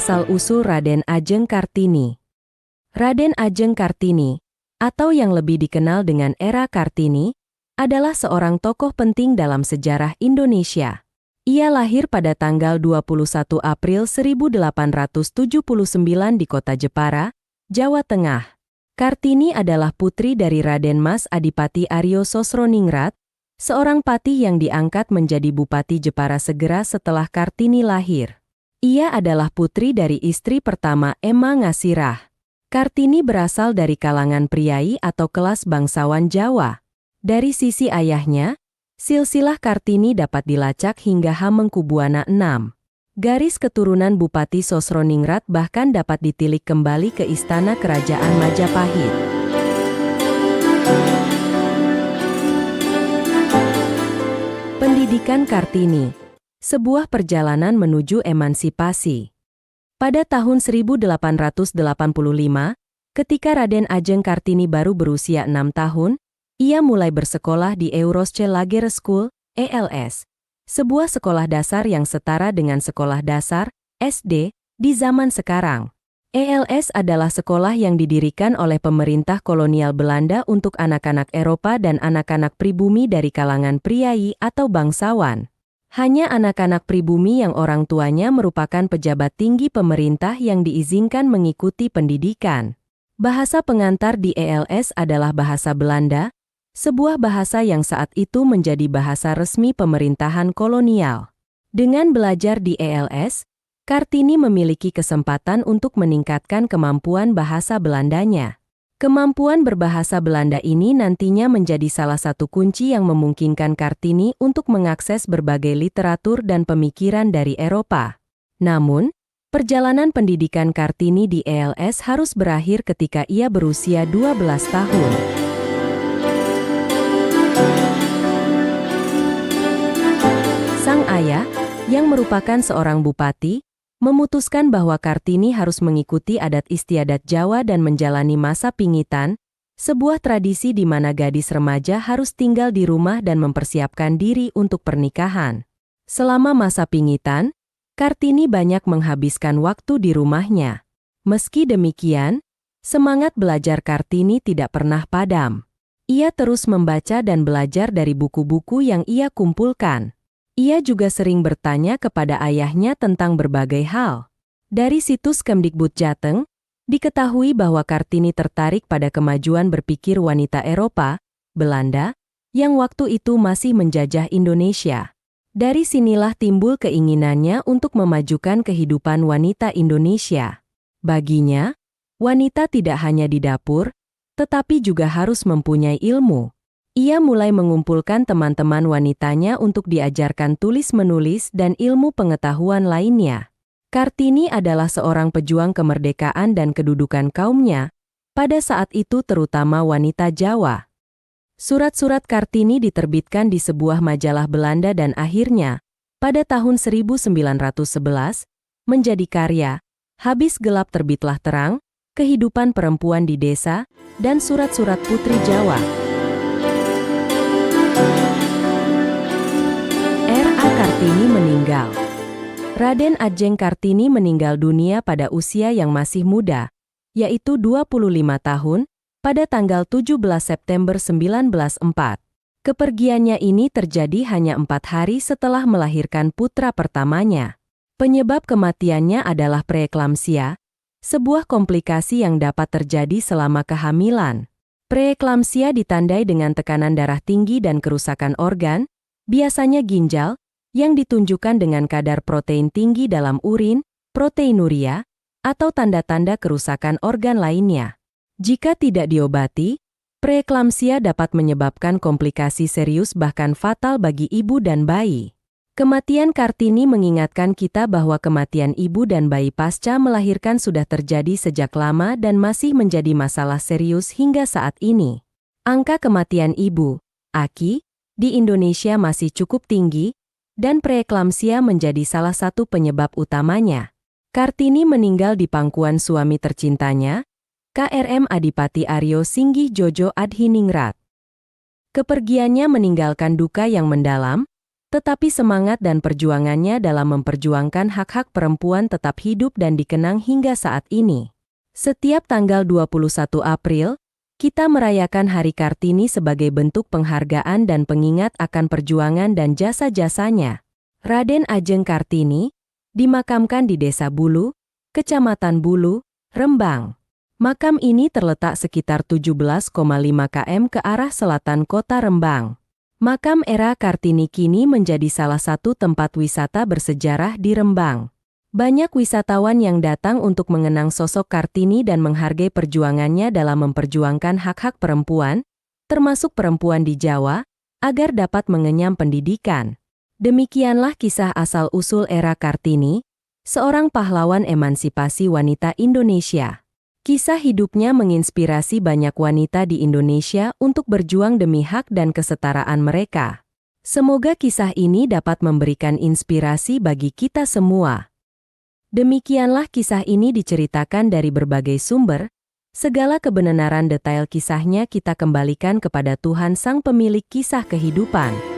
Asal-usul Raden Ajeng Kartini. Raden Ajeng Kartini, atau yang lebih dikenal dengan era Kartini, adalah seorang tokoh penting dalam sejarah Indonesia. Ia lahir pada tanggal 21 April 1879 di kota Jepara, Jawa Tengah. Kartini adalah putri dari Raden Mas Adipati Aryo Sosroningrat, seorang patih yang diangkat menjadi Bupati Jepara segera setelah Kartini lahir. Ia adalah putri dari istri pertama Emma Ngasirah. Kartini berasal dari kalangan priai atau kelas bangsawan Jawa. Dari sisi ayahnya, silsilah Kartini dapat dilacak hingga Hamengkubuwana VI. Garis keturunan Bupati Sosroningrat bahkan dapat ditilik kembali ke istana kerajaan Majapahit. Pendidikan Kartini. Sebuah perjalanan menuju emansipasi. Pada tahun 1885, ketika Raden Ajeng Kartini baru berusia 6 tahun, ia mulai bersekolah di Eurosce Lagere School, ELS, sebuah sekolah dasar yang setara dengan sekolah dasar, SD, di zaman sekarang. ELS adalah sekolah yang didirikan oleh pemerintah kolonial Belanda untuk anak-anak Eropa dan anak-anak pribumi dari kalangan priai atau bangsawan. Hanya anak-anak pribumi yang orang tuanya merupakan pejabat tinggi pemerintah yang diizinkan mengikuti pendidikan. Bahasa pengantar di ELS adalah bahasa Belanda, sebuah bahasa yang saat itu menjadi bahasa resmi pemerintahan kolonial. Dengan belajar di ELS, Kartini memiliki kesempatan untuk meningkatkan kemampuan bahasa Belandanya. Kemampuan berbahasa Belanda ini nantinya menjadi salah satu kunci yang memungkinkan Kartini untuk mengakses berbagai literatur dan pemikiran dari Eropa. Namun, perjalanan pendidikan Kartini di ELS harus berakhir ketika ia berusia 12 tahun. Sang ayah, yang merupakan seorang bupati, memutuskan bahwa Kartini harus mengikuti adat istiadat Jawa dan menjalani masa pingitan, sebuah tradisi di mana gadis remaja harus tinggal di rumah dan mempersiapkan diri untuk pernikahan. Selama masa pingitan, Kartini banyak menghabiskan waktu di rumahnya. Meski demikian, semangat belajar Kartini tidak pernah padam. Ia terus membaca dan belajar dari buku-buku yang ia kumpulkan. Ia juga sering bertanya kepada ayahnya tentang berbagai hal. Dari situs Kemdikbud Jateng, diketahui bahwa Kartini tertarik pada kemajuan berpikir wanita Eropa, Belanda, yang waktu itu masih menjajah Indonesia. Dari sinilah timbul keinginannya untuk memajukan kehidupan wanita Indonesia. Baginya, wanita tidak hanya di dapur, tetapi juga harus mempunyai ilmu. Ia mulai mengumpulkan teman-teman wanitanya untuk diajarkan tulis-menulis dan ilmu pengetahuan lainnya. Kartini adalah seorang pejuang kemerdekaan dan kedudukan kaumnya, pada saat itu terutama wanita Jawa. Surat-surat Kartini diterbitkan di sebuah majalah Belanda dan akhirnya, pada tahun 1911, menjadi karya, Habis Gelap Terbitlah Terang, Kehidupan Perempuan di Desa, dan Surat-surat Putri Jawa. R.A. Kartini meninggal. Raden Ajeng Kartini meninggal dunia pada usia yang masih muda, yaitu 25 tahun, pada tanggal 17 September 1904. Kepergiannya ini terjadi hanya 4 hari setelah melahirkan putra pertamanya. Penyebab kematiannya adalah preeklamsia, sebuah komplikasi yang dapat terjadi selama kehamilan. Preeklamsia ditandai dengan tekanan darah tinggi dan kerusakan organ, biasanya ginjal, yang ditunjukkan dengan kadar protein tinggi dalam urin, proteinuria, atau tanda-tanda kerusakan organ lainnya. Jika tidak diobati, preeklamsia dapat menyebabkan komplikasi serius bahkan fatal bagi ibu dan bayi. Kematian Kartini mengingatkan kita bahwa kematian ibu dan bayi pasca melahirkan sudah terjadi sejak lama dan masih menjadi masalah serius hingga saat ini. Angka kematian ibu, AKI, di Indonesia masih cukup tinggi, dan preeklamsia menjadi salah satu penyebab utamanya. Kartini meninggal di pangkuan suami tercintanya, KRM Adipati Aryo Singgih Jojo Adhiningrat. Kepergiannya meninggalkan duka yang mendalam, Tetapi semangat dan perjuangannya dalam memperjuangkan hak-hak perempuan tetap hidup dan dikenang hingga saat ini. Setiap tanggal 21 April, kita merayakan Hari Kartini sebagai bentuk penghargaan dan pengingat akan perjuangan dan jasa-jasanya. Raden Ajeng Kartini dimakamkan di Desa Bulu, Kecamatan Bulu, Rembang. Makam ini terletak sekitar 17,5 km ke arah selatan kota Rembang. Makam era Kartini kini menjadi salah satu tempat wisata bersejarah di Rembang. Banyak wisatawan yang datang untuk mengenang sosok Kartini dan menghargai perjuangannya dalam memperjuangkan hak-hak perempuan, termasuk perempuan di Jawa, agar dapat mengenyam pendidikan. Demikianlah kisah asal-usul era Kartini, seorang pahlawan emansipasi wanita Indonesia. Kisah hidupnya menginspirasi banyak wanita di Indonesia untuk berjuang demi hak dan kesetaraan mereka. Semoga kisah ini dapat memberikan inspirasi bagi kita semua. Demikianlah kisah ini diceritakan dari berbagai sumber. Segala kebenaran detail kisahnya kita kembalikan kepada Tuhan Sang Pemilik Kisah Kehidupan.